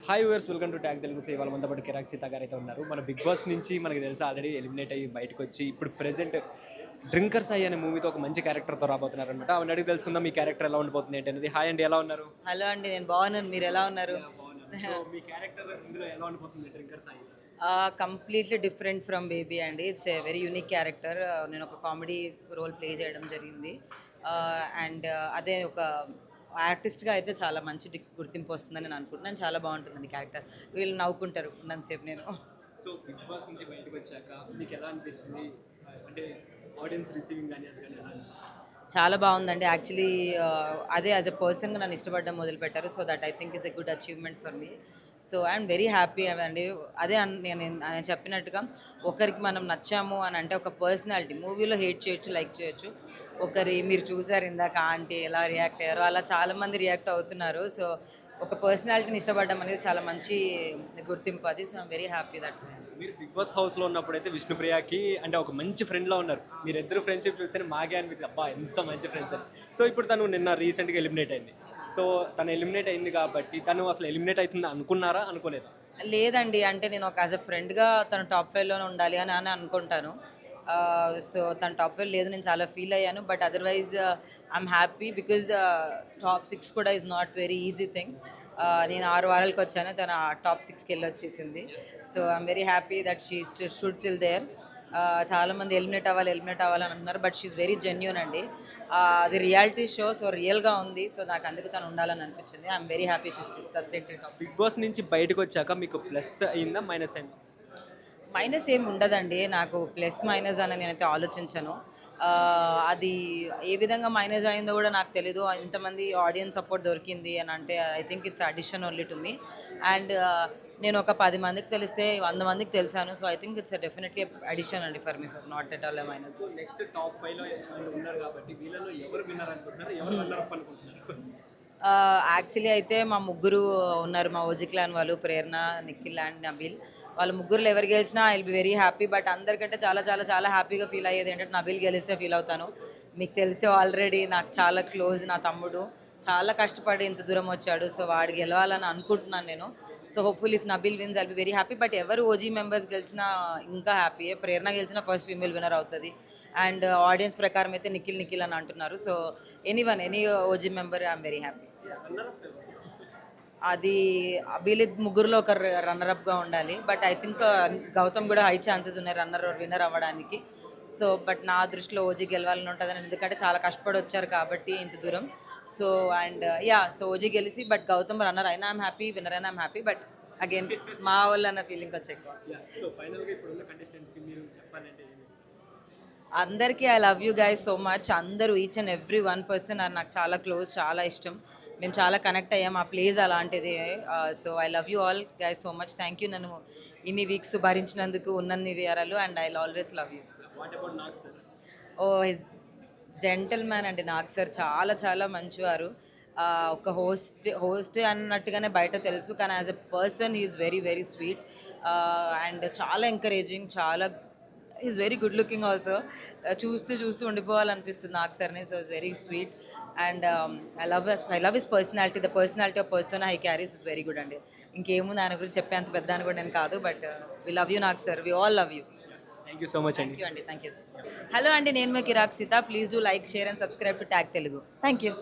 Hi viewers, welcome to tag Telugu. So ఇవాళ మనతో పాటు కిరాక్ సీత గారు అయితే ఉన్నారు. మన బిగ్ బాస్ నుంచి మనకి తెలుసు ఆల్రెడీ ఎలిమినేట్ అయ్యి బయటకు వచ్చి ఇప్పుడు ప్రెసెంట్ డ్రింకర్స్ అయ్యి అనే మూవీతో ఒక మంచి క్యారెక్టర్తో రాబోతున్నారు అనమాట. అవన్నీ అడిగి తెలుసుకుందాం మీ క్యారెక్టర్ ఎలా ఉండిపోతుంది ఏంటి అనేది. హాయ్ అండి, ఎలా ఉన్నారు? హలో అండి, నేను బాగున్నాను. మీరు ఎలా ఉన్నారు? సో మీ క్యారెక్టర్ ఇందులో ఎలా ఉండిపోతుంది డ్రింకర్స్ అయ్యి? కంప్లీట్లీ డిఫరెంట్ ఫ్రమ్ బేబీ అండి. It's a very unique character. నేను ఒక కామెడీ రోల్ ప్లే చేయడం జరిగింది. అండ్ అదే ఒక ఆర్టిస్ట్గా అయితే చాలా మంచి గుర్తింపు వస్తుందని నేను అనుకుంటున్నాను. చాలా బాగుంటుందండి క్యారెక్టర్. వీళ్ళు నవ్వుకుంటారు ఉన్నంతసేపు నేను. సో బిగ్ బాస్ నుంచి బయటకు వచ్చాక మీకు ఎలా అనిపించింది? అంటే ఆడియన్స్ రిసీవింగ్ కానీ అది కానీ ఎలా అనిపించింది? చాలా బాగుందండి. యాక్చువల్లీ అదే యాజ్ ఎ పర్సన్గా నన్ను ఇష్టపడడం మొదలుపెట్టారు. So that I think is a good achievement for me. So I'm very happy అండి. అదే నేను చెప్పినట్టుగా ఒకరికి మనం నచ్చాము అని అంటే ఒక పర్సనాలిటీ మూవీలో హేట్ చేయొచ్చు, లైక్ చేయొచ్చు. మీరు చూసారు ఇందాక ఆంటీ ఎలా రియాక్ట్ అయ్యారో అలా చాలామంది రియాక్ట్ అవుతున్నారు. సో ఒక పర్సనాలిటీని ఇష్టపడడం అనేది చాలా మంచి గుర్తింపు అది. So I'm very happy that. మీరు బిగ్ బాస్ హౌస్లో ఉన్నప్పుడు అయితే విష్ణుప్రియకి అంటే ఒక మంచి ఫ్రెండ్లో ఉన్నారు. మీరు ఇద్దరు ఫ్రెండ్షిప్ చూస్తే మాకే అనిపించింది, అబ్బా ఎంత మంచి ఫ్రెండ్స్ అని. సో ఇప్పుడు తను నిన్న రీసెంట్గా ఎలిమినేట్ అయింది. సో తను ఎలిమినేట్ అయింది కాబట్టి తను అసలు ఎలిమినేట్ అవుతుంది అనుకున్నారా, అనుకోలేదా? లేదండి, అంటే నేను ఒక యాజ్ అ ఫ్రెండ్గా తను టాప్ 5లోనే ఉండాలి అని అనుకుంటాను. సో తను టాప్ 5 లేదు, నేను చాలా ఫీల్ అయ్యాను. But otherwise I'm happy because top 6 కూడా is not very easy thing. నేను 6 వారాలకు వచ్చాను, తను టాప్ 6కి వెళ్ళి వచ్చేసింది. So I'm very happy that she stood till there. చాలామంది ఎలిమినేట్ అవ్వాలని అంటున్నారు, బట్ షీఈ్ వెరీ జెన్యూన్ అండి. అది రియాలిటీ షో, సో రియల్గా ఉంది. సో నాకు అందుకు తను ఉండాలని అనిపించింది. I'm very happy she sustained top. Bigg Boss నుంచి బయటకు వచ్చాక మీకు ప్లస్ అయిందా, మైనస్ అయిందా? మైనస్ ఏమి ఉండదండి. నాకు ప్లస్ మైనస్ అని నేనైతే ఆలోచించను. అది ఏ విధంగా మైనస్ అయిందో కూడా నాకు తెలీదు. ఇంతమంది ఆడియన్స్ సపోర్ట్ దొరికింది అని అంటే I think it's addition only to me. And నేను ఒక 10 మందికి తెలిస్తే 100 మందికి తెలిసాను. So I think it's definitely addition అండి for me, for not at all minus. Next top 5లో ఉన్నారు కాబట్టి వీళ్ళలో ఎవరు విన్నర్ అనుకుంటున్నారు, ఎవరు రన్నర్ అప్ అనుకుంటున్నారు? యాక్చువల్లీ అయితే మా ముగ్గురు ఉన్నారు, మా ఓజీ క్లాన్ వాళ్ళు, ప్రేరణ, నిఖిల్ అండ్ నబీల్. వాళ్ళ ముగ్గురులో ఎవరు గెలిచినా I will be very happy. But అందరికంటే చాలా చాలా చాలా హ్యాపీగా ఫీల్ అయ్యేది ఏంటంటే నబీల్ గెలిస్తే ఫీల్ అవుతాను. మీకు తెలిసే ఆల్రెడీ నాకు చాలా క్లోజ్, నా తమ్ముడు చాలా కష్టపడి ఇంత దూరం వచ్చాడు. సో వాడు గెలవాలని అనుకుంటున్నాను నేను. So hopeful if Nabeel wins I will be very happy. But ఎవరు ఓజీ మెంబర్స్ గెలిచినా ఇంకా హ్యాపీయే. ప్రేరణ గెలిచిన ఫస్ట్ ఫీమేల్ విన్నర్ అవుతుంది. అండ్ ఆడియన్స్ ప్రకారం అయితే నిఖిల్ అని అంటున్నారు. So any OG member I'm very happy. అది వీళ్ళ ముగ్గురులో ఒక రన్నరప్గా ఉండాలి. బట్ ఐ థింక్ గౌతమ్ కూడా హై ఛాన్సెస్ ఉన్నాయి విన్నర్ అవ్వడానికి. సో బట్ నా దృష్టిలో ఓజీ గెలవాలని ఉంటుందని, ఎందుకంటే చాలా కష్టపడి వచ్చారు కాబట్టి ఇంత దూరం. సో అండ్ సో ఓజీ గెలిచి బట్ గౌతమ్ రన్నర్ అయినా ఐమ్ హ్యాపీ, విన్నర్ అయినా ఐమ్ హ్యాపీ. బట్ అగైన్ మా వాళ్ళు అన్న ఫీలింగ్ వచ్చే ఎక్కువ. సో ఫైనల్గా ఇప్పుడున్న కంటెస్టెంట్స్కి మీరు చెప్పాలంటే అందరికీ I love you guys so much. అందరూ each and every one person నాకు చాలా క్లోజ్, చాలా ఇష్టం. మేము చాలా కనెక్ట్ అయ్యాం. ఆ ప్లేస్ అలాంటిది. So I love you all guys so much. Thank you నన్ను ఇన్ని వీక్స్ భరించినందుకు, ఉన్నన్ని వారాలు. And I always love you. His gentle man అండి నాగ్ సార్. చాలా చాలా మంచివారు. ఒక హోస్ట్ అన్నట్టుగానే బయట తెలుసు, కానీ as a person he's very very sweet. And చాలా ఎంకరేజింగ్, చాలా is very good looking also. చూస్తూ ఉండిపోవాలనిపిస్తుంది నాకు సార్ని. So is very sweet. And I love his personality. The personality of person he carries is very good అండి. ఇంకేముంది ఆయన గురించి చెప్పేంత పెద్ద అని కూడా నేను కాదు. But we love you Nag sir. We all love you. Thank you so much అండి. Thank you. హలో అండి, నేను మీ Kiraak Seetha. Please do like, share and subscribe to tag Telugu. Thank you.